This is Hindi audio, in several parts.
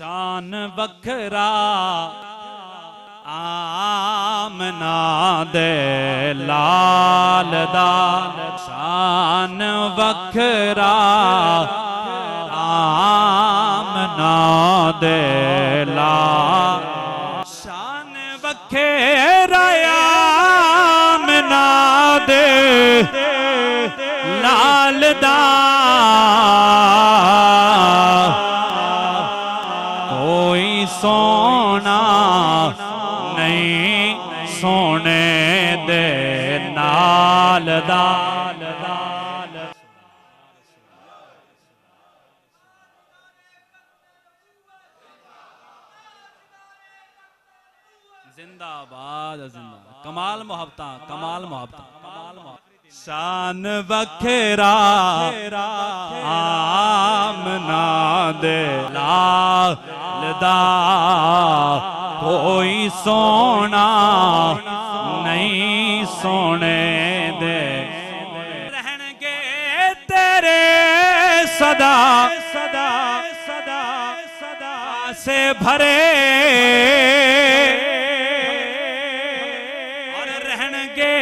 शान बखरा आमना दे लाल दा, शान बखरा आमना दे लाल, शान बखरा आमना दे लाल दा, सोना नहीं सोने दे नाल दा। जिंदाबाद जिंदाबाद। कमाल मोहब्बत कमाल मोहब्बत कमाल मोहब्बत। शान बखेरा आमना दे लाल दा, कोई सोना नहीं सोने दे, रहनगे तेरे सदा सदा सदा सदा से भरे, और रहनगे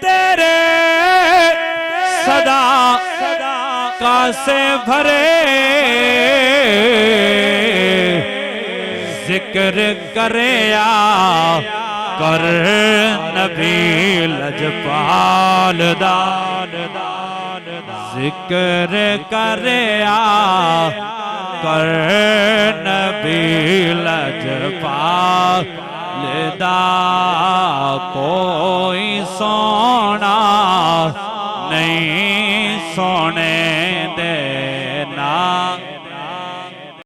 तेरे सदा सदा का से भरे, जिक्र करे कर नबी लजपाल दा, जिक्र करे कर नबी लजपाल दा, कोई सोना नहीं सोने